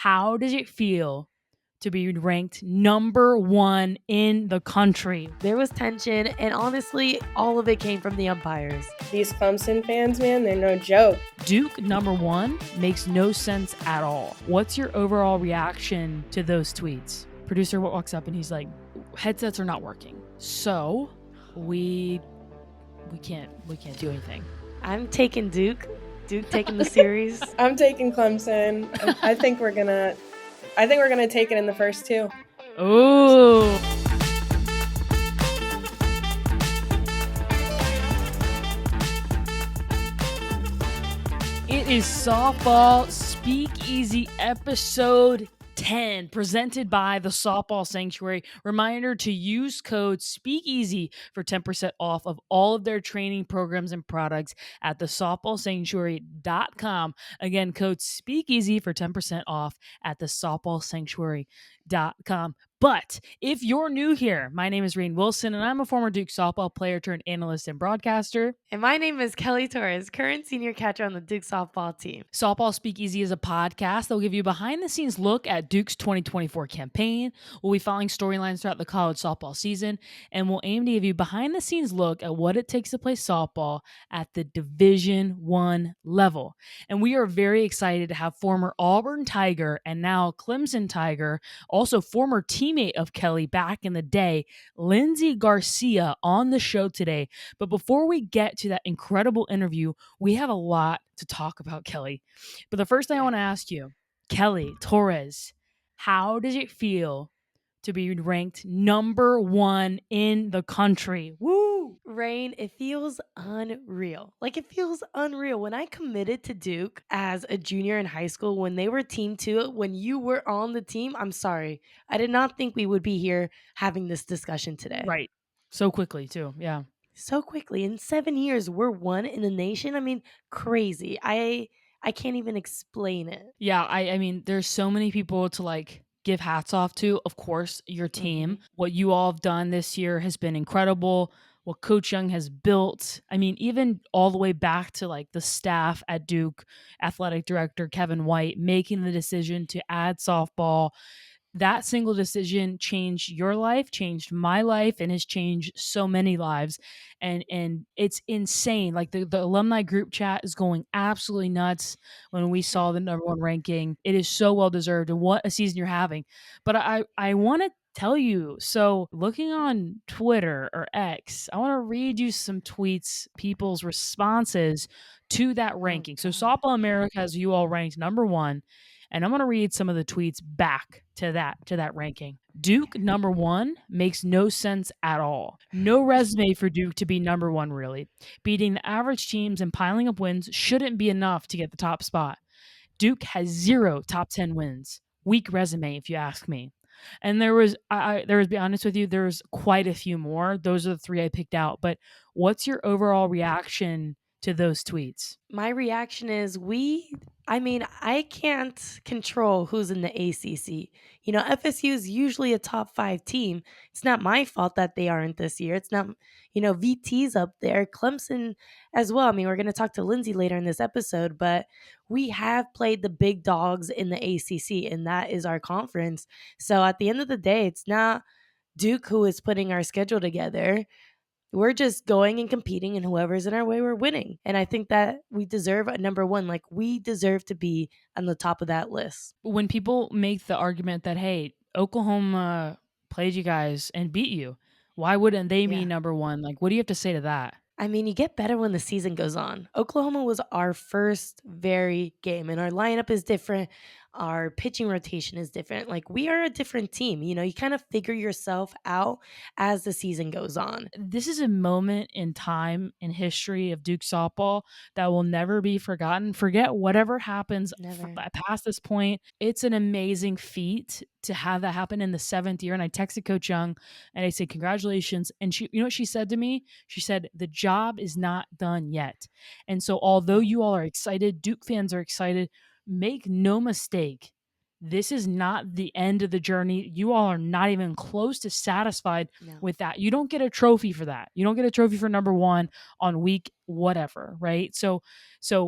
How does it feel to be ranked number one in the country? There was tension, and honestly, all of it came from the umpires. These Clemson fans, man, they're no joke. Duke number one makes no sense at all. What's your overall reaction to those tweets? Producer walks up and he's like, headsets are not working. So we can't do anything. I'm taking Duke. Duke taking the series. I'm taking Clemson. I think we're gonna take it in the first two. Ooh. It is Softball Speakeasy episode 10, presented by the Softball Sanctuary. Reminder to use code SPEAKEASY for 10% off of all of their training programs and products at the softballsanctuary.com. Again, code SPEAKEASY for 10% off at the softballsanctuary.com. But if you're new here, my name is Raine Wilson, and I'm a former Duke softball player turned analyst and broadcaster. And my name is Kelly Torres, current senior catcher on the Duke softball team. Softball Speakeasy is a podcast that will give you a behind-the-scenes look at Duke's 2024 campaign. We'll be following storylines throughout the college softball season, and we'll aim to give you a behind-the-scenes look at what it takes to play softball at the Division I level. And we are very excited to have former Auburn Tiger and now Clemson Tiger, also former teammate of Kelly back in the day, Lindsey Garcia, on the show today. But before we get to that incredible interview, we have a lot to talk about, Kelly. But the first thing I want to ask you, Kelly Torres, how does it feel to be ranked number one in the country? Woo! Raine, it feels unreal. It feels unreal. When I committed to Duke as a junior in high school, when they were team two, when you were on the team, I'm sorry. I did not think we would be here having this discussion today. Right. So quickly, too. Yeah. So quickly. In 7 years, we're one in the nation. I mean, crazy. I can't even explain it. Yeah, I mean, there's so many people to give hats off to. Of course, your team. Mm-hmm. What you all have done this year has been incredible. What Coach Young has built. I mean, even all the way back to the staff at Duke, athletic director Kevin White making the decision to add softball. That single decision changed your life, changed my life, and has changed so many lives. And it's insane. The alumni group chat is going absolutely nuts when we saw the number one ranking. It is so well deserved, and what a season you're having. But I want to tell you, so looking on Twitter or X, I want to read you some tweets, people's responses to that ranking. So Softball America has you all ranked number one. And I'm going to read some of the tweets back to that ranking. Duke number one makes no sense at all. No resume for Duke to be number one, really. Beating the average teams and piling up wins shouldn't be enough to get the top spot. Duke has 0 top 10 wins. Weak resume, if you ask me. And there was, to be honest with you, there's quite a few more. Those are the 3 I picked out. But what's your overall reaction to those tweets? My reaction is I can't control who's in the ACC. FSU is usually a top 5 team. It's not my fault that they aren't this year. It's not, VT's up there, Clemson as well. I mean, we're going to talk to Lindsey later in this episode, but we have played the big dogs in the ACC, and that is our conference. So at the end of the day, it's not Duke who is putting our schedule together. We're just going and competing, and whoever's in our way, we're winning. And I think that we deserve a number one. We deserve to be on the top of that list. When people make the argument that, hey, Oklahoma played you guys and beat you, why wouldn't they be number one? What do you have to say to that? I mean, you get better when the season goes on. Oklahoma was our first very game, and our lineup is different. Our pitching rotation is different. We are a different team. You kind of figure yourself out as the season goes on. This is a moment in time in history of Duke softball that will never be forgotten. Forget whatever happens past this point. It's an amazing feat to have that happen in the 7th year. And I texted Coach Young and I said, congratulations. And she, you know what she said to me? She said, the job is not done yet. And so although you all are excited, Duke fans are excited, make no mistake, this is not the end of the journey. You all are not even close to satisfied No, with that. You don't get a trophy for that. You don't get a trophy for number one on week whatever, right? So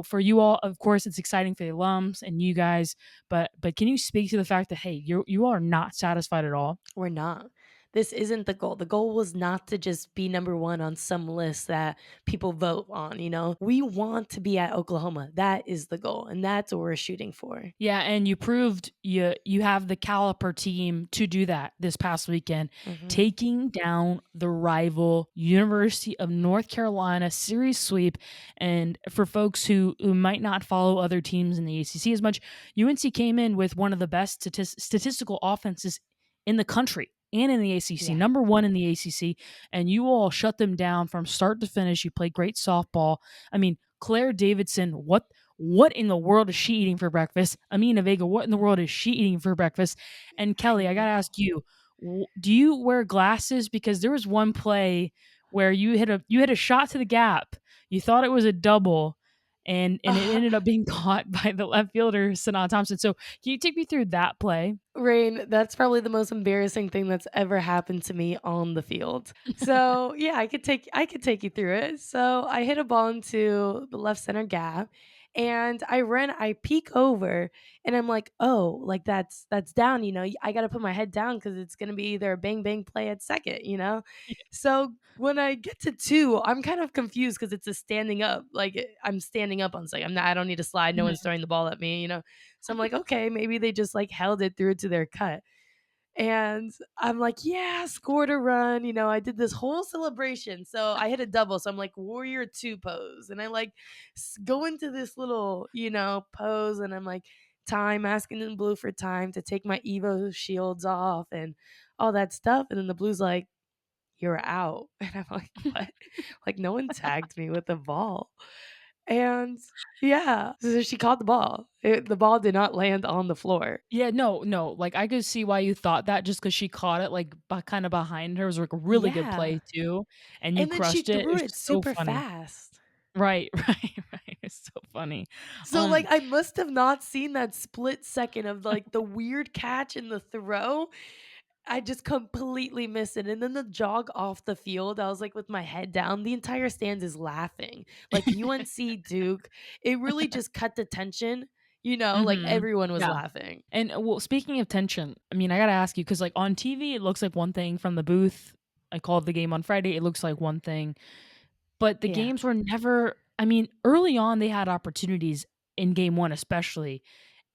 for you all, of course, it's exciting for the alums and you guys, but can you speak to the fact that hey, you all are not satisfied at all? we're not. This isn't the goal. The goal was not to just be number one on some list that people vote on, you know? We want to be at Oklahoma. That is the goal, and that's what we're shooting for. Yeah, and you proved you have the caliper team to do that this past weekend, Mhm. taking down the rival University of North Carolina series sweep. And for folks who might not follow other teams in the ACC as much, UNC came in with one of the best statistical offenses in the country and in the ACC, Yeah. number one in the ACC, and you all shut them down from start to finish. You played great softball. I mean, Claire Davidson, what in the world is she eating for breakfast? Amina Vega, what in the world is she eating for breakfast? And I Kelly, I got to know. ask you, do you wear glasses? Because there was one play where you hit a shot to the gap. You thought it was a double, and it ended up being caught by the left fielder, Sanaa Thompson. So can you take me through that play? Rain, that's probably the most embarrassing thing that's ever happened to me on the field. So yeah, I could take you through it. So I hit a ball into the left center gap and I peek over and I'm like, oh, like that's down, you know. I gotta put my head down because it's gonna be either a bang bang play at second, you know? So when I get to two, I'm kind of confused because it's a standing up. I'm standing up on second. I don't need to slide. No one's Mhm. throwing the ball at me, you know. So I'm like, okay, maybe they just like held it through to their cut. And I'm like, yeah, scored a run. You know, I did this whole celebration. So I hit a double. So I'm like, warrior two pose. And I like go into this little, pose. And I'm like, time, asking in blue for time to take my Evo shields off and all that stuff. And then the blue's like, you're out. And I'm like, what? Like, no one tagged me with the ball. And yeah, so she caught the ball. The ball did not land on the floor. Yeah, no, no. Like I could see why you thought that just because she caught it like kind of behind her. It was like a really good Yeah. play too, and you And then she crushed it. It threw was it just so super funny. fast. Right, right. It's so funny. So, like, Um, I must have not seen that split second of, like, the weird catch and the throw. I just completely missed it, and then the jog off the field, I was, like, with my head down, the entire stands is laughing. Like, UNC Duke, it really just cut the tension, like, mhm. everyone was Yeah. laughing. And well, speaking of tension, I mean, I gotta ask you because like on TV, it looks like one thing from the booth. I called the game on Friday. It looks like one thing, but the Yeah. games were never. I mean, early on, they had opportunities in game one, especially,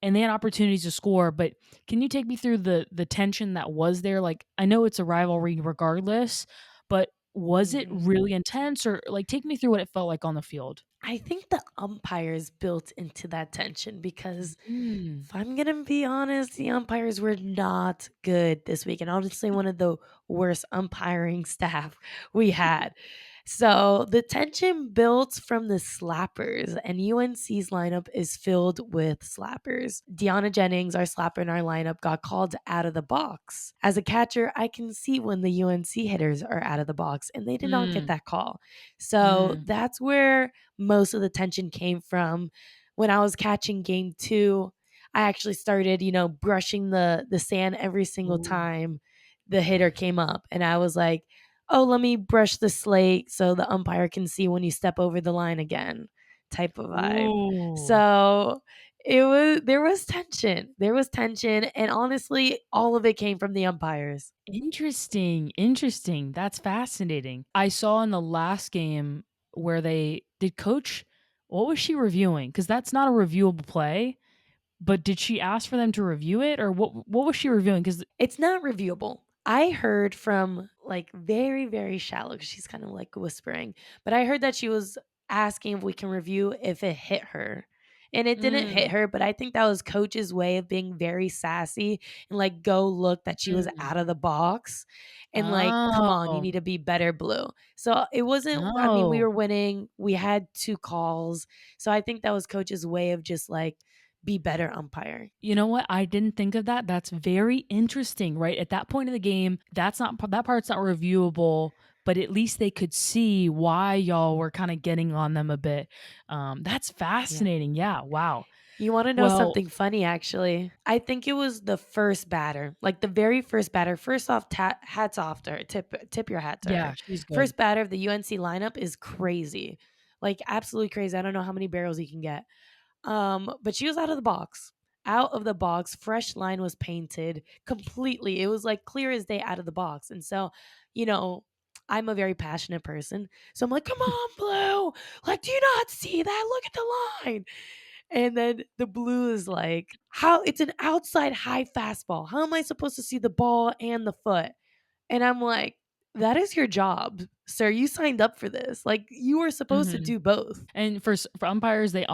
and they had opportunities to score. But can you take me through the tension that was there? Like, I know it's a rivalry regardless, but was it Mhm. really intense, or like take me through what it felt like on the field? I think the umpires built into that tension because Mm. if I'm gonna be honest, the umpires were not good this week, and honestly, one of the worst umpiring staff we had. So the tension built from the slappers, and UNC's lineup is filled with slappers. Deanna Jennings, our slapper in our lineup, got called out of the box. As a catcher, I can see when the UNC hitters are out of the box, and they did not get Mm. that call. So Mm. that's where most of the tension came from. When I was catching game two, I actually started, brushing the sand every single Ooh. time the hitter came up. And I was like, oh, let me brush the slate so the umpire can see when you step over the line again, type of vibe. Ooh. So there was tension. There was tension. And honestly, all of it came from the umpires. Interesting, interesting. That's fascinating. I saw in the last game where they did coach what was she reviewing? Because that's not a reviewable play, but did she ask for them to review it or what was she reviewing? Because It's not reviewable. I heard from like very, very shallow, 'cause she's kind of like whispering, but I heard that she was asking if we can review if it hit her. And it didn't hit mm, her, but I think that was coach's way of being very sassy and like go look that she was mm. out of the box and like, come on, you Oh, need to be better blue. So it wasn't, I mean, we oh. were winning. We had two calls. So I think that was coach's way of just like be better umpire. You know what? I didn't think of that. That's very interesting, right? At that point of the game, that part's not reviewable, but at least they could see why y'all were kind of getting on them a bit. That's Yeah. fascinating. Yeah. Wow. You want to know Well, something funny, actually? I think it was the first batter, like the very first batter. First off, hats off to her. Tip your hat to yeah, her. she's good. First batter of the UNC lineup is crazy, like absolutely crazy. I don't know how many barrels he can get. But she was out of the box. Out of the box, fresh line was painted completely. It was like clear as day out of the box. And so, you know, I'm a very passionate person. So I'm like, come on, Blue. Like, do you not see that? Look at the line. And then the Blue is like, how it's an outside high fastball. How am I supposed to see the ball and the foot? And I'm like, that is your job, sir. You signed up for this. Like you were supposed to Mhm. do both. And for umpires, they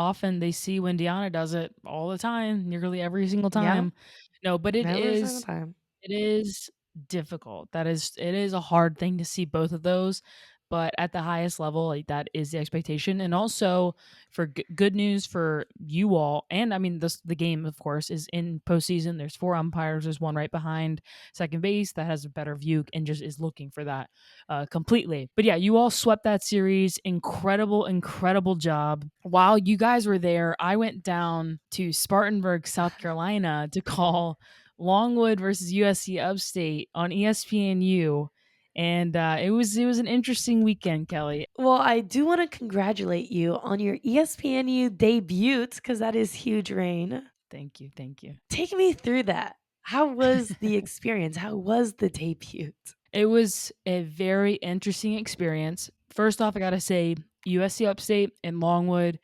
see when Deanna does it all the time, nearly every single Yeah. time. No, but it Every single is time. it is difficult. It is a hard thing to see both of those, but at the highest level, like that is the expectation. And also for good news for you all, and I mean the game of course is in postseason. There's 4 umpires. There's one right behind second base that has a better view and just is looking for that completely. But yeah, you all swept that series. Incredible, incredible job. While you guys were there, I went down to Spartanburg, South Carolina to call Longwood versus USC Upstate on ESPNU, and it was an interesting weekend, Kelly. Well, I do want to congratulate you on your ESPNU debut because that is huge, Rain. Thank you, thank you. Take me through that. How was the experience? How was the debut? It was a very interesting experience. First off, I gotta say, USC Upstate and Longwood,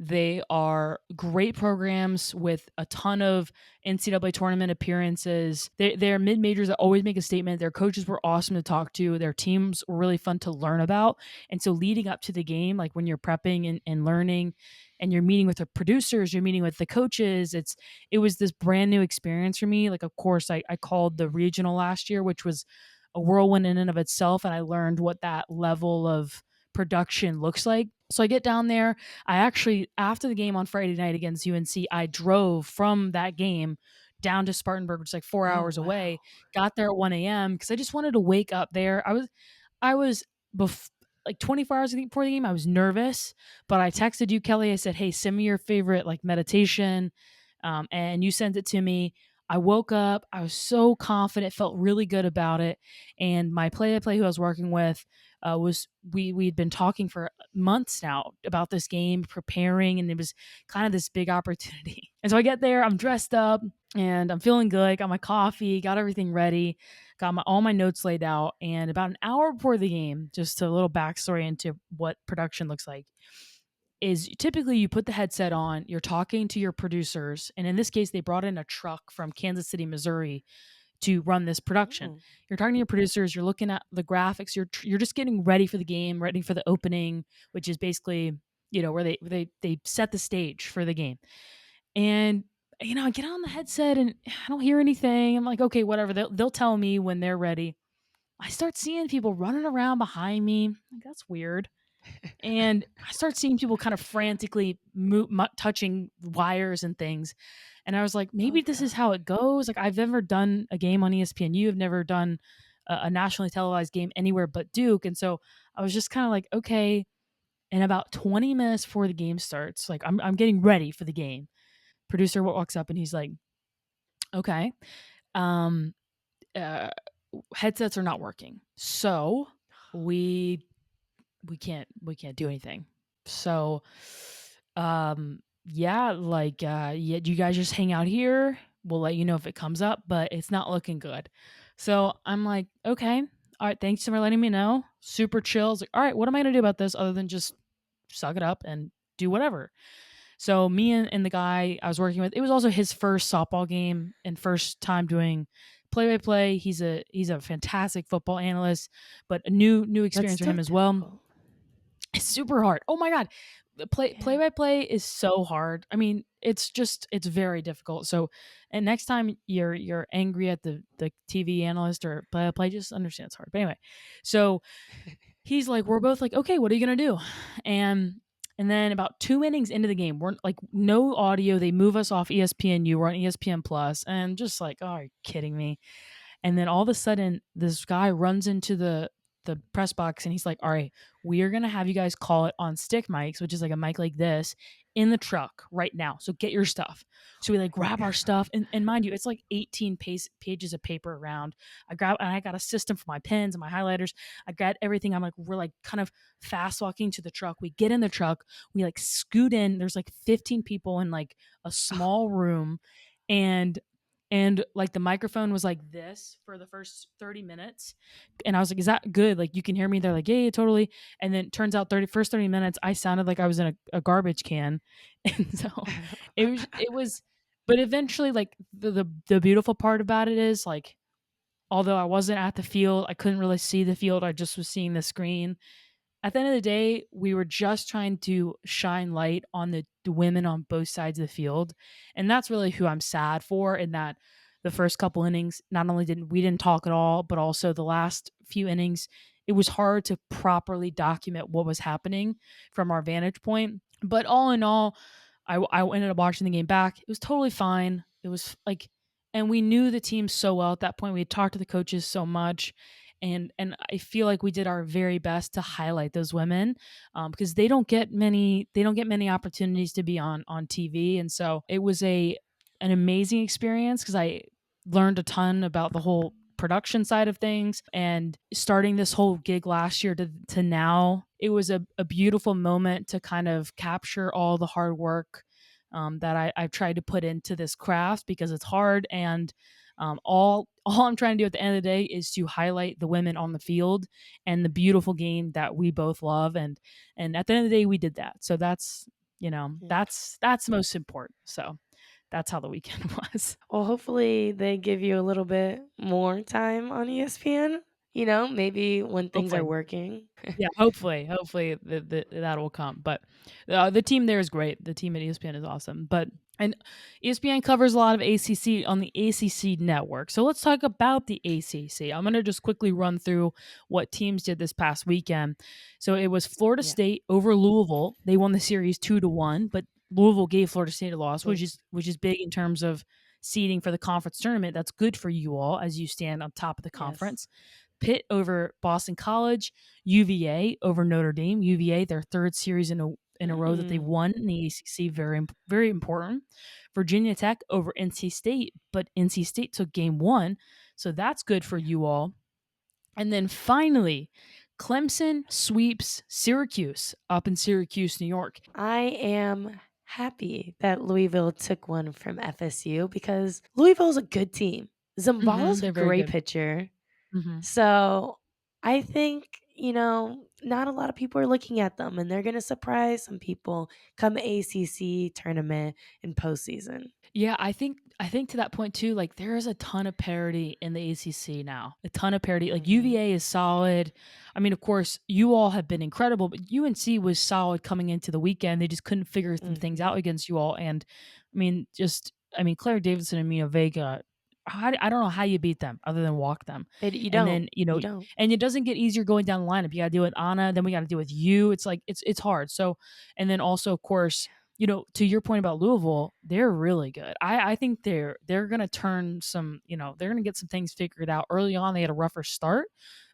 they are great programs with a ton of NCAA tournament appearances. They're mid majors that always make a statement. Their coaches were awesome to talk to. Their teams were really fun to learn about. And so, leading up to the game, like when you're prepping and learning, and you're meeting with the producers, you're meeting with the coaches. It was this brand new experience for me. Like, of course, I called the regional last year, which was a whirlwind in and of itself, and I learned what that level of production looks like. So I get down there. I actually, after the game on Friday night against UNC, I drove from that game down to Spartanburg, which is like 4 hours Oh, away. wow. Got there at 1 a.m. because I just wanted to wake up there. I was like 24 hours before the game. I was nervous, but I texted you, Kelly. I said, "Hey, send me your favorite like meditation," and you sent it to me. I woke up. I was so confident, felt really good about it. And my play-by-play who I was working with was we'd been talking for months now about this game, preparing, and it was kind of this big opportunity. And so I get there, I'm dressed up, and I'm feeling good. Got my coffee, got everything ready, got all my notes laid out. And about an hour before the game, just a little backstory into what production looks like is typically you put the headset on, you're talking to your producers, and in this case, they brought in a truck from Kansas City, Missouri to run this production. Mm. You're talking to your producers, you're looking at the graphics, you're just getting ready for the game, ready for the opening, which is basically where they set the stage for the game. And I get on the headset and I don't hear anything. I'm like, okay, whatever. They'll tell me when they're ready. I start seeing people running around behind me. Like, that's weird. And I start seeing people kind of frantically touching wires and things. And I was like, maybe Oh, this is God. how it goes. Like, I've never done a game on ESPN. You have never done a nationally televised game anywhere but Duke. And so I was just kind of like, okay. And about 20 minutes before the game starts, like I'm getting ready for the game. Producer walks up and he's like, okay, um, uh, headsets are not working. So we we can't do anything. So yeah, like yeah, you guys just hang out here. We'll let you know if it comes up, but it's not looking good. So I'm like, okay, all right, thanks for letting me know. Super chill. I was like, all right, what am I gonna do about this other than just suck it up and do whatever? So me and the guy I was working with, it was also his first softball game and first time doing play by play. He's a fantastic football analyst, but a new That's experience for still him as well. difficult. It's super hard. Oh my god. The play Yeah. by play is so hard. I mean, it's very difficult. So, and next time you're angry at the TV analyst or play by play, just understand it's hard. But anyway, so he's like, we're both like, okay, what are you gonna do? And then about 2 innings into the game, we're like no audio. They move us off ESPNU. We're on ESPN Plus, and just like, oh, are you kidding me? And then all of a sudden, this guy runs into the press box and he's like, all right, we are gonna have you guys call it on stick mics, which is like a mic like this, in the truck right now. So get your stuff. So we like grab our stuff. And mind you, it's like 18 pages of paper around. I got a system for my pens and my highlighters. I got everything. We're like kind of fast walking to the truck. We get in the truck. We like scoot in. There's like 15 people in like a small room. And like the microphone was like this for the first 30 minutes. And I was like, is that good? Like, you can hear me? They're like, yeah, totally. And then it turns out first 30 minutes, I sounded like I was in a garbage can. And so it was, but eventually, like the beautiful part about it is like, although I wasn't at the field, I couldn't really see the field. I just was seeing the screen. At the end of the day, we were just trying to shine light on the women on both sides of the field. And that's really who I'm sad for, in that the first couple innings, not only didn't talk at all, but also the last few innings, it was hard to properly document what was happening from our vantage point. But all in all, I ended up watching the game back. It was totally fine. It was like, and we knew the team so well at that point. We had talked to the coaches so much, and I feel like we did our very best to highlight those women, because they don't get many opportunities to be on TV. And so it was an amazing experience, because I learned a ton about the whole production side of things. And starting this whole gig last year to now, it was a beautiful moment to kind of capture all the hard work that I've tried to put into this craft, because it's hard. And all I'm trying to do at the end of the day is to highlight the women on the field and the beautiful game that we both love. And at the end of the day, we did that. So that's, that's most important. So that's how the weekend was. Well, hopefully they give you a little bit more time on ESPN, maybe when things are Hopefully. working. Yeah, hopefully that will come. But the team there is great. The team at ESPN is awesome. And ESPN covers a lot of ACC on the ACC network. So let's talk about the ACC. I'm going to just quickly run through what teams did this past weekend. So it was Florida Yeah. State over Louisville. They won the series 2-1, but Louisville gave Florida State a loss, Big. which is big in terms of seeding for the conference tournament. That's good for you all as you stand on top of the conference. Yes. Pitt over Boston College, UVA over Notre Dame. UVA, their third series in a row that they won in the ACC, very, very important. Virginia Tech over NC State, but NC State took game 1, so that's good for you all. And then finally, Clemson sweeps Syracuse up in Syracuse, New York. I am happy that Louisville took one from FSU, because Louisville's a good team. Zambala's a They're very great good. pitcher. So I think, not a lot of people are looking at them, and they're going to surprise some people come ACC tournament and postseason. Yeah, I think to that point too, like there is a ton of parity in the ACC now. A ton of parity. Like UVA is solid. I mean, of course, you all have been incredible, but UNC was solid coming into the weekend. They just couldn't figure some things out against you all. And Claire Davidson and Mina Vega, I don't know how you beat them other than walk them. You And don't. then, You don't. and it doesn't get easier going down the lineup. You got to deal with Anna, then we got to deal with you. It's like, it's hard. So, and then also, of course, to your point about Louisville, they're really good. I think they're going to turn some, they're going to get some things figured out. Early on, they had a rougher start,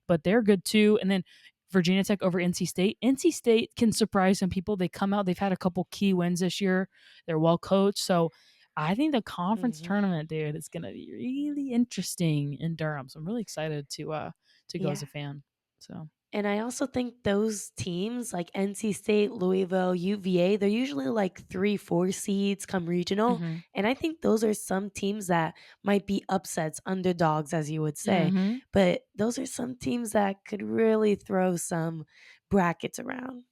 but they're good too. And then Virginia Tech over NC State. NC State can surprise some people. They come out, they've had a couple key wins this year. They're well coached. So I think the conference tournament, dude, is going to be really interesting in Durham. So I'm really excited to go as a fan. So. And I also think those teams like NC State, Louisville, UVA, they're usually like 3-4 seeds come regional. And I think those are some teams that might be upsets, underdogs, as you would say. But those are some teams that could really throw some brackets around.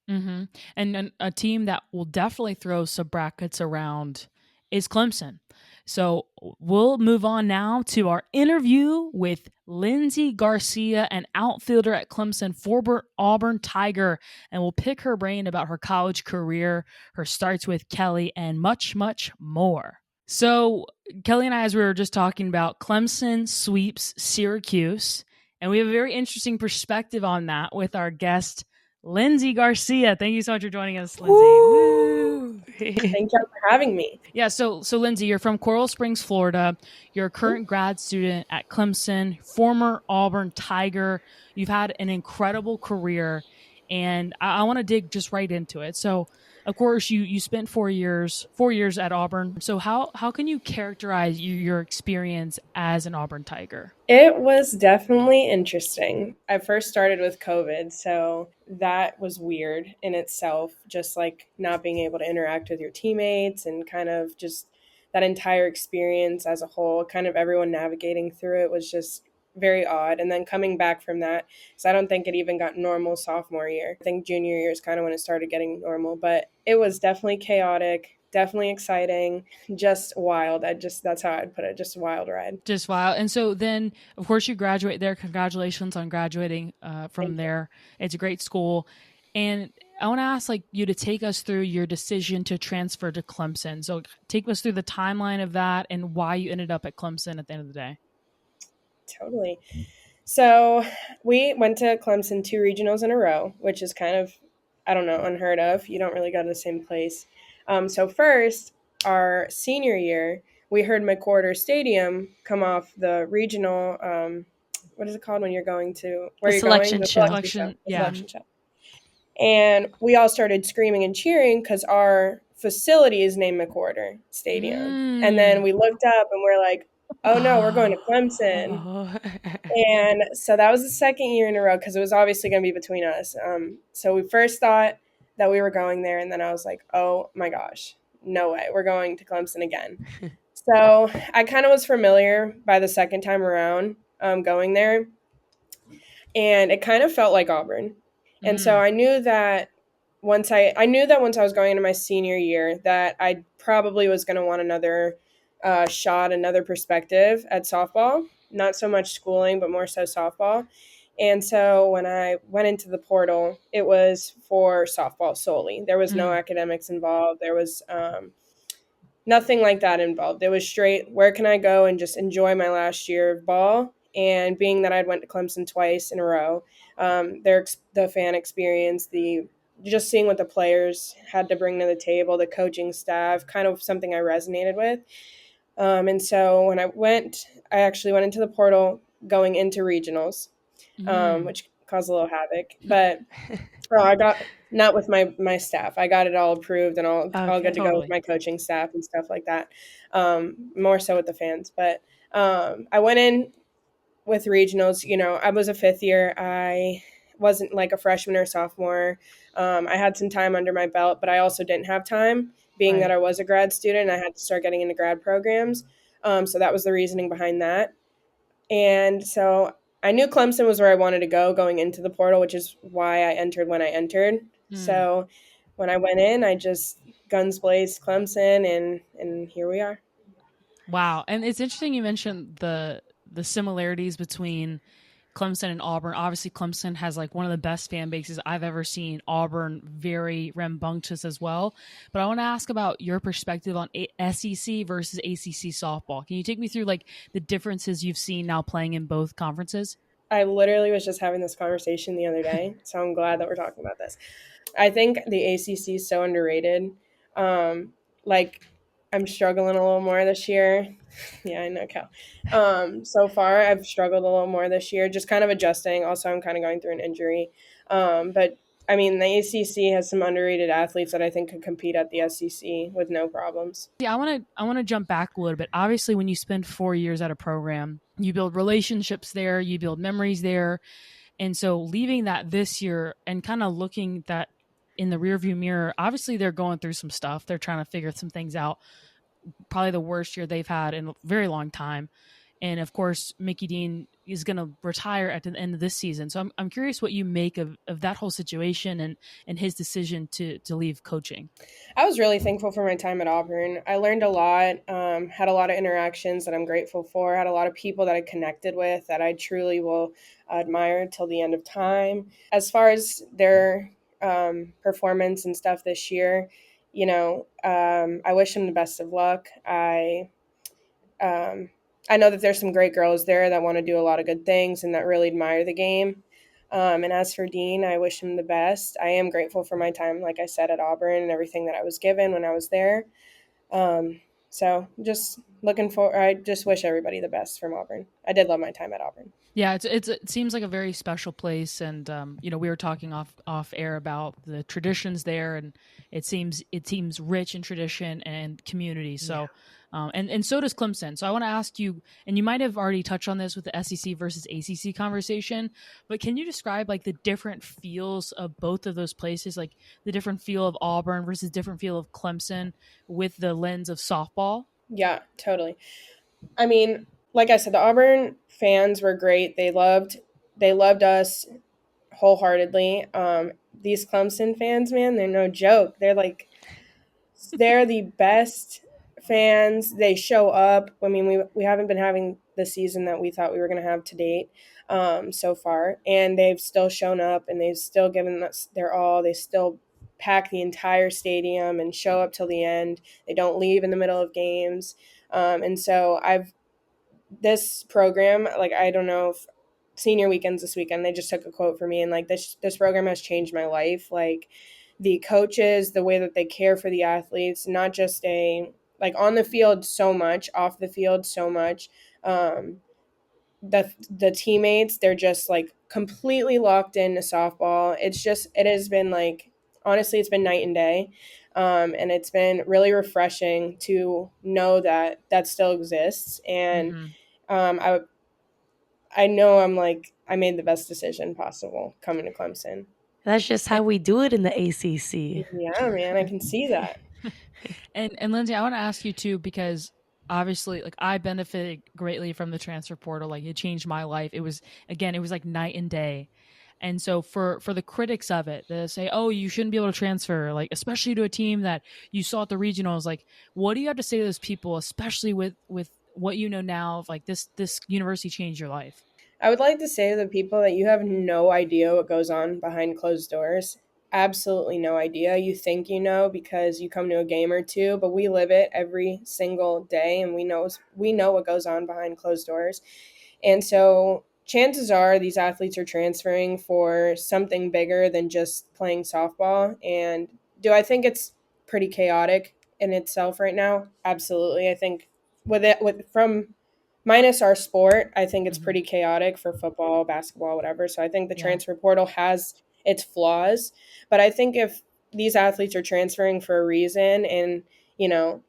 And a team that will definitely throw some brackets around is Clemson. So we'll move on now to our interview with Lindsey Garcia, an outfielder at Clemson, former Auburn Tiger, and we'll pick her brain about her college career, her starts with Kelly, and much, much more. So Kelly and I, as we were just talking about, Clemson sweeps Syracuse, and we have a very interesting perspective on that with our guest, Lindsey Garcia. Thank you so much for joining us, Lindsey. Woo! Thank you for having me. Yeah, so Lindsey, you're from Coral Springs, Florida. You're a current grad student at Clemson, former Auburn Tiger. You've had an incredible career, and I want to dig just right into it. So Of course, you spent 4 years at Auburn. So how can you characterize your experience as an Auburn Tiger? It was definitely interesting. I first started with COVID, so that was weird in itself, just like not being able to interact with your teammates and kind of just that entire experience as a whole, kind of everyone navigating through it was just very odd. And then coming back from that, because I don't think it even got normal sophomore year. I think junior year is kind of when it started getting normal, but it was definitely chaotic, definitely exciting, just wild. That's how I'd put it, just a wild ride. Just wow. And so then, of course, you graduate there. Congratulations on graduating from Thank you. there. It's a great school. And I want to ask you to take us through your decision to transfer to Clemson. So take us through the timeline of that and why you ended up at Clemson at the end of the day. Totally. So we went to Clemson 2 regionals in a row, which is kind of, I don't know, unheard of. You don't really go to the same place. So first, our senior year, we heard McWhorter Stadium come off the regional. What is it called when you're going to where The you're going? selection The show. Collection, The yeah. selection show. And we all started screaming and cheering because our facility is named McWhorter Stadium. And then we looked up and we're like, oh no, we're going to Clemson. Oh. And so that was the second year in a row because it was obviously going to be between us. So we first thought that we were going there, and then I was like, oh my gosh, no way, we're going to Clemson again. So I kind of was familiar by the second time around going there, and it kind of felt like Auburn. And so I knew that once I was going into my senior year that I probably was going to want another shot, another perspective at softball. Not so much schooling, but more so softball. And so when I went into the portal, it was for softball solely. There was no academics involved. There was nothing like that involved. It was straight, where can I go and just enjoy my last year of ball? And being that I'd went to Clemson twice in a row, the fan experience, the just seeing what the players had to bring to the table, the coaching staff, kind of something I resonated with. And so when I actually went into the portal going into regionals, which caused a little havoc. But I got not with my staff. I got it all approved and all good to go with my coaching staff and stuff like that. More so with the fans. But I went in with regionals. You know, I was a fifth year. I wasn't like a freshman or sophomore. I had some time under my belt, but I also didn't have time, being that I was a grad student. I had to start getting into grad programs. So that was the reasoning behind that. And so I knew Clemson was where I wanted to go going into the portal, which is why I entered when I entered. So when I went in, I just guns blazed Clemson, and here we are. Wow. And it's interesting you mentioned the similarities between Clemson and Auburn. Obviously, Clemson has like one of the best fan bases I've ever seen. Auburn, very rambunctious as well. But I want to ask about your perspective on SEC versus ACC softball. Can you take me through like the differences you've seen now playing in both conferences? I literally was just having this conversation the other day, so I'm glad that we're talking about this. I think the ACC is so underrated. Like, I'm struggling a little more this year. Yeah, I know, Cal. So far, I've struggled a little more this year, just kind of adjusting. Also, I'm kind of going through an injury. But, I mean, the ACC has some underrated athletes that I think could compete at the SEC with no problems. Yeah, I want to jump back a little bit. Obviously, when you spend 4 years at a program, you build relationships there, you build memories there. And so leaving that this year and kind of looking that in the rearview mirror, obviously they're going through some stuff. They're trying to figure some things out. Probably the worst year they've had in a very long time. And of course, Mickey Dean is going to retire at the end of this season. So I'm curious what you make of that whole situation and his decision to leave coaching. I was really thankful for my time at Auburn. I learned a lot, had a lot of interactions that I'm grateful for, had a lot of people that I connected with that I truly will admire till the end of time. As far as their performance and stuff this year, you know, I wish them the best of luck. I know that there's some great girls there that want to do a lot of good things and that really admire the game. And as for Dean, I wish him the best. I am grateful for my time, like I said, at Auburn and everything that I was given when I was there. So just looking for. I just wish everybody the best from Auburn. I did love my time at Auburn. Yeah, it seems like a very special place, and we were talking off air about the traditions there, and it seems rich in tradition and community. Yeah. So, and so does Clemson. So I want to ask you, and you might have already touched on this with the SEC versus ACC conversation, but can you describe like the different feels of both of those places, like the different feel of Auburn versus different feel of Clemson with the lens of softball? Yeah, totally. I mean, like I said, the Auburn fans were great. They loved us wholeheartedly. These Clemson fans, man, they're no joke. They're the best fans. They show up. I mean, we haven't been having the season that we thought we were going to have to date so far, and they've still shown up and they've still given us their all. They still pack the entire stadium and show up till the end. They don't leave in the middle of games. And so this program, like, I don't know if senior weekends this weekend, they just took a quote for me, and like this program has changed my life. Like the coaches, the way that they care for the athletes, not just like on the field so much, off the field so much. The teammates, they're just like completely locked into softball. It has been like, honestly, it's been night and day. And it's been really refreshing to know that that still exists. And Mm-hmm. um, I I know I made the best decision possible coming to Clemson. That's just how we do it in the ACC. Yeah, man, I can see that. And Lindsey, I want to ask you too, because obviously like I benefited greatly from the transfer portal. Like it changed my life. It was like night and day. And so for the critics of it, they say, "Oh, you shouldn't be able to transfer," like especially to a team that you saw at the regionals. Like, what do you have to say to those people, especially with what you know now of like this university changed your life? I would like to say to the people that you have no idea what goes on behind closed doors. Absolutely no idea. You think you know because you come to a game or two, but we live it every single day, and we know what goes on behind closed doors. And so chances are these athletes are transferring for something bigger than just playing softball. And do I think it's pretty chaotic in itself right now? Absolutely. I think with from minus our sport, I think it's Mm-hmm. pretty chaotic for football, basketball, whatever. So I think the Yeah. transfer portal has its flaws, but I think if these athletes are transferring for a reason, and you know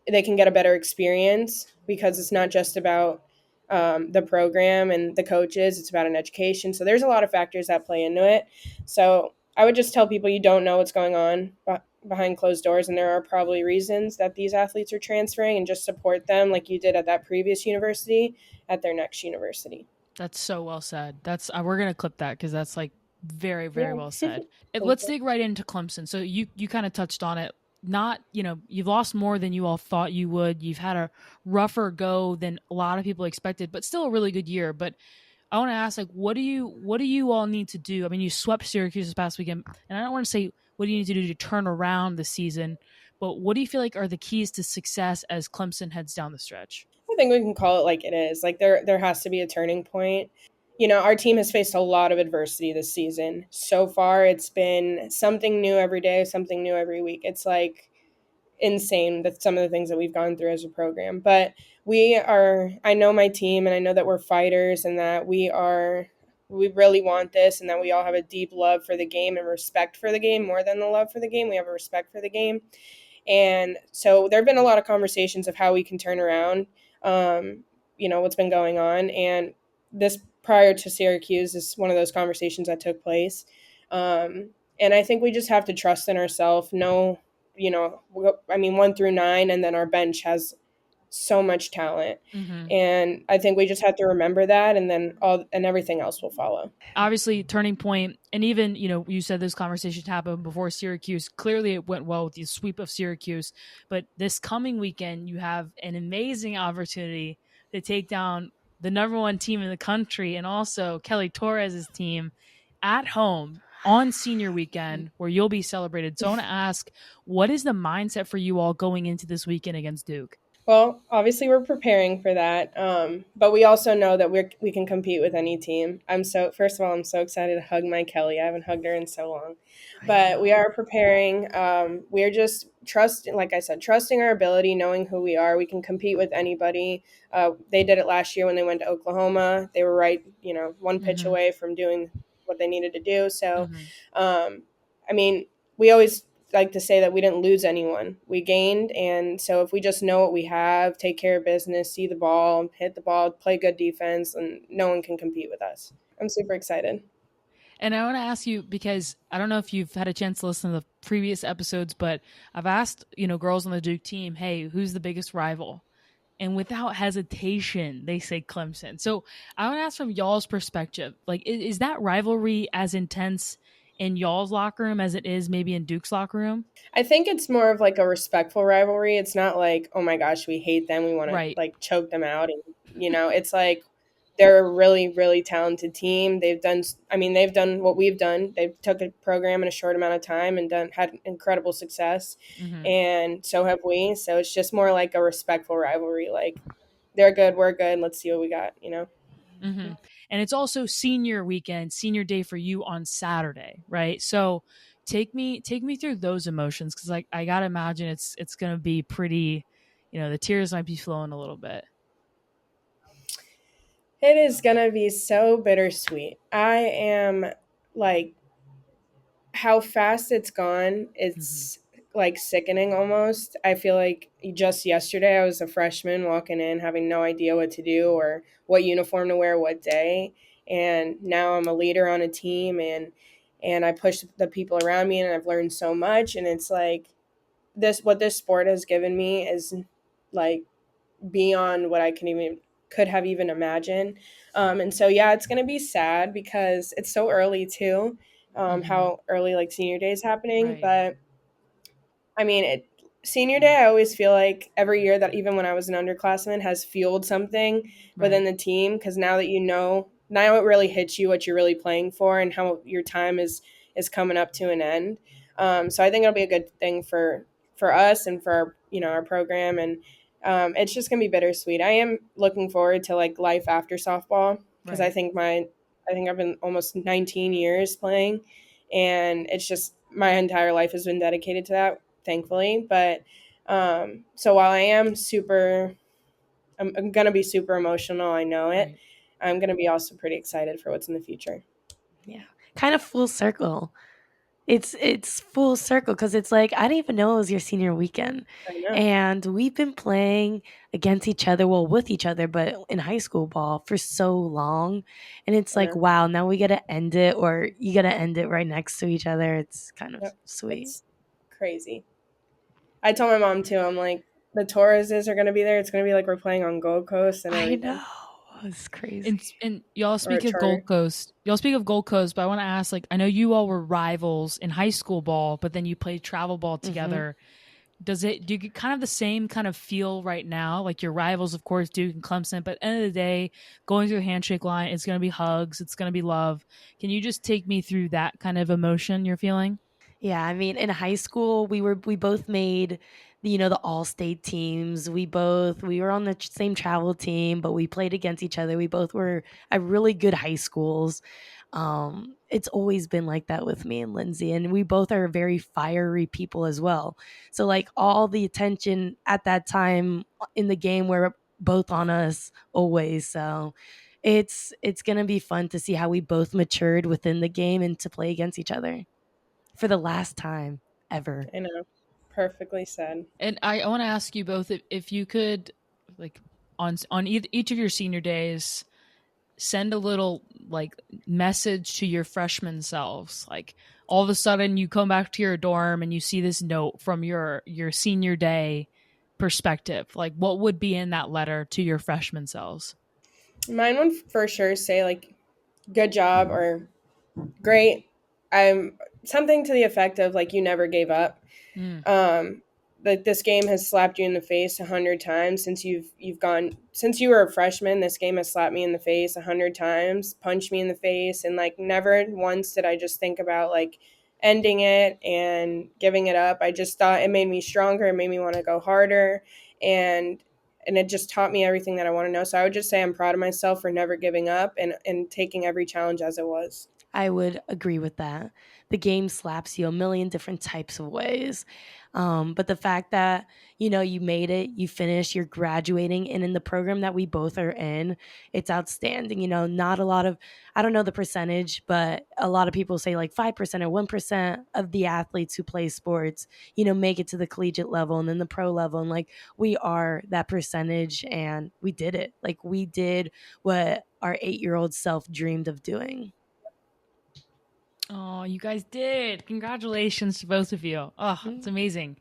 they can get a better experience, because it's not just about the program and the coaches, it's about an education. So there's a lot of factors that play into it. So I would just tell people you don't know what's going on behind closed doors, and there are probably reasons that these athletes are transferring, and just support them like you did at that previous university at their next university. That's so well said. That's we're gonna clip that because that's like very very Yeah. well said. Thank Let's you. dig right into Clemson. So you kind of touched on it. Not you've lost more than you all thought you would. You've had a rougher go than a lot of people expected, but still a really good year. But I want to ask, like, what do you all need to do? I mean, you swept Syracuse this past weekend, and I don't want to say what do you need to do to turn around the season, but what do you feel like are the keys to success as Clemson heads down the stretch? I think we can call it like it is. Like there has to be a turning point. Our team has faced a lot of adversity this season. So far, it's been something new every day, something new every week. It's like insane that some of the things that we've gone through as a program. But I know my team, and I know that we're fighters, and that we really want this, and that we all have a deep love for the game and respect for the game. More than the love for the game, we have a respect for the game. And so there have been a lot of conversations of how we can turn around, what's been going on. And this, prior to Syracuse, is one of those conversations that took place. And I think we just have to trust in ourselves. No, I mean, 1 through 9, and then our bench has so much talent. Mm-hmm. And I think we just have to remember that, and then everything else will follow. Obviously turning point, and even you said those conversations happened before Syracuse. Clearly it went well with the sweep of Syracuse, but this coming weekend you have an amazing opportunity to take down the number one team in the country, and also Kelly Torres's team at home on senior weekend where you'll be celebrated. So I want to ask, what is the mindset for you all going into this weekend against Duke? Well, obviously we're preparing for that, but we also know that we can compete with any team. First of all, I'm so excited to hug my Kelly. I haven't hugged her in so long, I but we know. are preparing. We're just like I said, trusting our ability, knowing who we are. We can compete with anybody. They did it last year when they went to Oklahoma. They were right, one pitch Mm-hmm. away from doing what they needed to do. So, Mm-hmm. um, I mean, we always like to say that we didn't lose anyone. We gained. And so if we just know what we have, take care of business, see the ball, hit the ball, play good defense, and no one can compete with us. I'm super excited. And I want to ask you because I don't know if you've had a chance to listen to the previous episodes, but I've asked, girls on the Duke team, hey, who's the biggest rival? And without hesitation, they say Clemson. So I want to ask from y'all's perspective, like, is that rivalry as intense in y'all's locker room as it is maybe in Duke's locker room? I think it's more of like a respectful rivalry. It's not like, oh my gosh, we hate them. We want to Right. like choke them out. And, it's like they're a really, really talented team. They've done what we've done. They've took a program in a short amount of time and had incredible success. Mm-hmm. And so have we. So it's just more like a respectful rivalry. Like they're good, we're good. Let's see what we got. Mm-hmm. And it's also senior weekend, senior day for you on Saturday, right? So take me through those emotions because like I gotta imagine it's gonna be pretty, the tears might be flowing a little bit. It is going to be so bittersweet. I am like, how fast it's gone, Mm-hmm. it's like sickening almost. I feel like just yesterday I was a freshman walking in having no idea what to do or what uniform to wear what day, and now I'm a leader on a team, and I push the people around me, and I've learned so much, and it's like what this sport has given me is like beyond what I could have even imagined. And so yeah, it's gonna be sad because it's so early too. Mm-hmm. How early like senior day is happening, Right. but I mean, senior day, I always feel like every year that even when I was an underclassman has fueled something within Right. the team because now it really hits you what you're really playing for and how your time is coming up to an end. So I think it'll be a good thing for us and for our program, and it's just gonna be bittersweet. I am looking forward to like life after softball because Right. I think I've been almost 19 years playing, and it's just my entire life has been dedicated to that, thankfully. But so while I'm gonna be super emotional. I know it. Right. I'm gonna be also pretty excited for what's in the future. Yeah. Kind of full circle. It's full circle because it's like I didn't even know it was your senior weekend, I know. and we've been playing against each other, well, with each other, but in high school ball for so long, and it's I like, know. wow, now we gotta end it, or you gotta end it right next to each other. It's kind of Yep. sweet. It's crazy. I told my mom too. I'm like, the Torreses are gonna be there. It's gonna be like we're playing on Gold Coast and I know. everything, It's crazy. And y'all or speak a of Gold charter. Coast. Y'all speak of Gold Coast, but I want to ask, like, I know you all were rivals in high school ball, but then you played travel ball Hmm. together. Do you get kind of the same kind of feel right now? Like your rivals, of course, Duke and Clemson, but at the end of the day, going through the handshake line, it's going to be hugs, it's going to be love. Can you just take me through that kind of emotion you're feeling? Yeah, I mean, in high school, we both made the all-state teams. We were on the same travel team, but we played against each other. We both were at really good high schools. It's always been like that with me and Lindsay, and we both are very fiery people as well. So like all the attention at that time in the game were both on us always. So it's gonna be fun to see how we both matured within the game and to play against each other for the last time ever. I know. Perfectly said. And I want to ask you both if you could, like, on each of your senior days, send a little like message to your freshman selves. Like all of a sudden you come back to your dorm and you see this note from your senior day perspective. Like what would be in that letter to your freshman selves? Mine would for sure say like, "Good job" or "Great." I'm something to the effect of like, "You never gave up." Mm, Um, like this game has slapped you in the face 100 times since you were a freshman. This game has slapped me in the face 100 times, punched me in the face, and like never once did I just think about like ending it and giving it up. I just thought it made me stronger. It made me want to go harder, and and it just taught me everything that I want to know. So I would just say I'm proud of myself for never giving up and taking every challenge as it was. I would agree with that. The game slaps you a million different types of ways. But the fact that, you made it, you finished, you're graduating, and in the program that we both are in, it's outstanding. Not a lot of, I don't know the percentage, but a lot of people say like 5% or 1% of the athletes who play sports, make it to the collegiate level and then the pro level. And like, we are that percentage, and we did it. Like, we did what our 8-year-old self dreamed of doing. Oh, you guys did. Congratulations to both of you. Oh, it's Mm. amazing.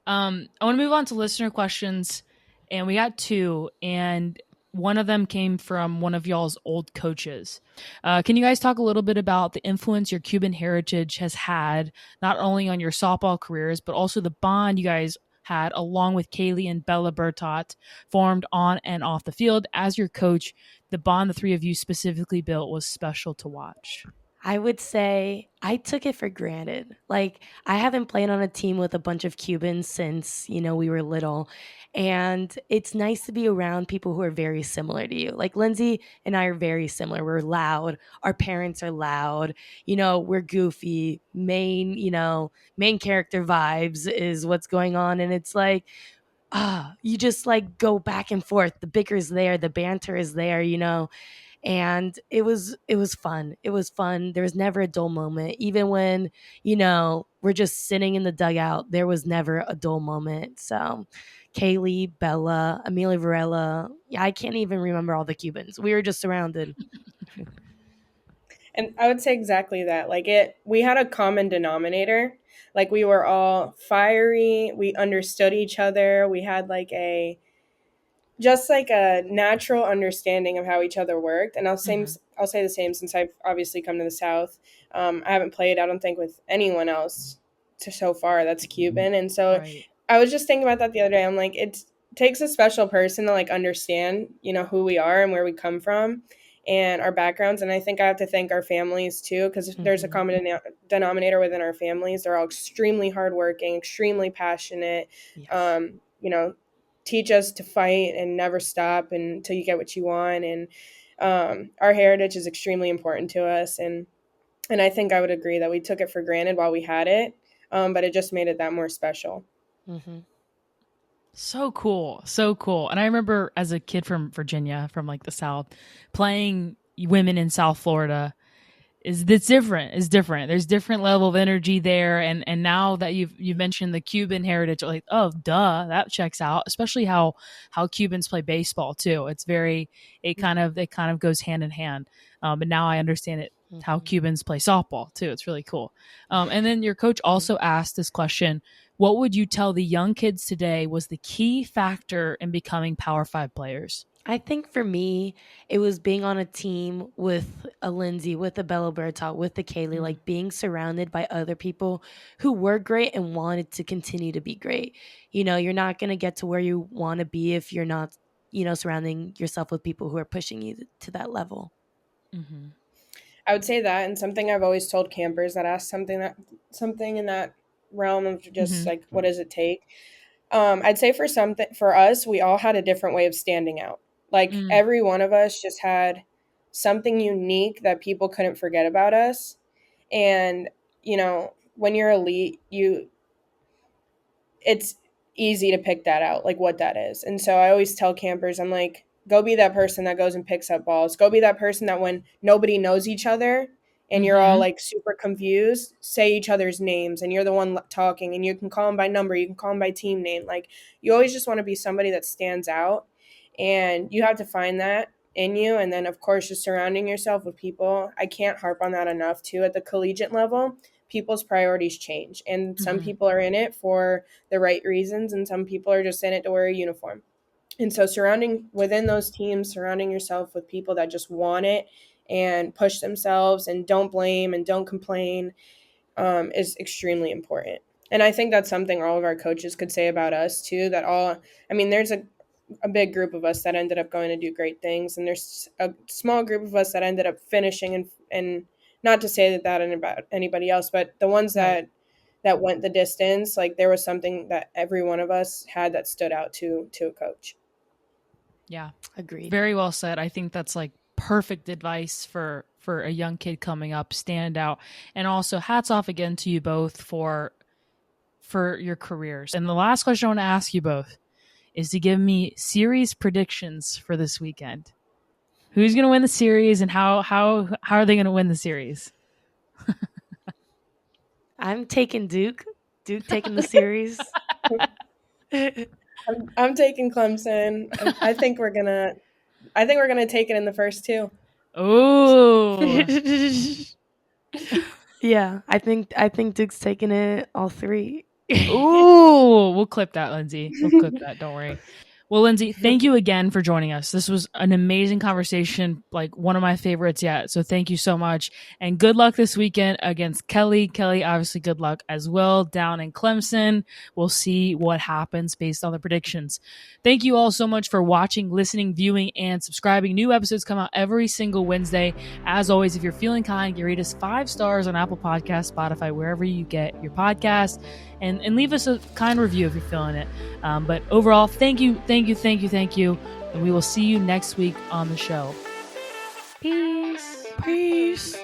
I want to move on to listener questions, and we got two, and one of them came from one of y'all's old coaches. Can you guys talk a little bit about the influence your Cuban heritage has had, not only on your softball careers, but also the bond you guys had along with Kaylee and Bella Bertot formed on and off the field? As your coach, the bond the three of you specifically built was special to watch. I would say I took it for granted. Like, I haven't played on a team with a bunch of Cubans since, we were little. And it's nice to be around people who are very similar to you. Like, Lindsey and I are very similar. We're loud. Our parents are loud. We're goofy. Main character vibes is what's going on. And it's like, you just like go back and forth. The bicker's there, the banter is there. And it was fun. It was fun. There was never a dull moment. Even when, we're just sitting in the dugout, there was never a dull moment. So Kaylee, Bella, Amelia Varela, yeah, I can't even remember all the Cubans. We were just surrounded. And I would say exactly that. Like we had a common denominator. Like we were all fiery. We understood each other. We had just like a natural understanding of how each other worked. And I'll say the same since I've obviously come to the South. I haven't played, I don't think, with anyone else so far that's Cuban. And so Right. I was just thinking about that the other day. I'm like, it takes a special person to like understand, who we are and where we come from and our backgrounds. And I think I have to thank our families too, because there's a common denominator within our families. They're all extremely hardworking, extremely passionate, Yes. teach us to fight and never stop until you get what you want. And our heritage is extremely important to us. And I think I would agree that we took it for granted while we had it, but it just made it that more special. Mm-hmm. So cool. So cool. And I remember as a kid from Virginia, from like the South, playing women in South Florida it's different. It's different. There's different level of energy there. And now that you've mentioned the Cuban heritage, like, oh duh, that checks out. Especially how Cubans play baseball too. It kind of goes hand in hand. But now I understand it how Cubans play softball too. It's really cool. And then your coach also asked this question: what would you tell the young kids today was the key factor in becoming Power 5 players? I think for me, it was being on a team with a Lindsey, with a Bella Bertot, with the Kaylee, like being surrounded by other people who were great and wanted to continue to be great. You're not going to get to where you want to be if you're not, surrounding yourself with people who are pushing you to that level. Mm-hmm. I would say that, and something I've always told campers that ask something in that realm of just like, what does it take? I'd say for us, we all had a different way of standing out. Like every one of us just had something unique that people couldn't forget about us. And, when you're elite, it's easy to pick that out, like what that is. And so I always tell campers, I'm like, go be that person that goes and picks up balls. Go be that person that when nobody knows each other and you're all like super confused, say each other's names and you're the one talking and you can call them by number, you can call them by team name. Like you always just want to be somebody that stands out, and you have to find that in you. And then of course, just surrounding yourself with people. I can't harp on that enough too. At the collegiate level, people's priorities change, and some people are in it for the right reasons and some people are just in it to wear a uniform. And so within those teams, surrounding yourself with people that just want it and push themselves and don't blame and don't complain, is extremely important. And I think that's something all of our coaches could say about us too, there's a big group of us that ended up going to do great things, and there's a small group of us that ended up finishing, and not to say that about anybody else, but the ones that went the distance, like there was something that every one of us had that stood out to a coach. Yeah. Agreed. Very well said. I think that's like perfect advice for a young kid coming up. Stand out. And also hats off again to you both for your careers. And the last question I want to ask you both is to give me series predictions for this weekend. Who's going to win the series, and how are they going to win the series? I'm taking Duke. Duke taking the series. I'm taking Clemson. I think we're gonna take it in the first two. Oh. Yeah, I think Duke's taking it all three. Ooh, we'll clip that, Lindsey. We'll clip that. Don't worry. Well, Lindsey, thank you again for joining us. This was an amazing conversation, like one of my favorites yet. So thank you so much. And good luck this weekend against Kelly. Kelly, obviously good luck as well down in Clemson. We'll see what happens based on the predictions. Thank you all so much for watching, listening, viewing, and subscribing. New episodes come out every single Wednesday. As always, if you're feeling kind, you rate us 5 stars on Apple Podcasts, Spotify, wherever you get your podcast. And leave us a kind review if you're feeling it. But overall, thank you. And we will see you next week on the show. Peace. Peace.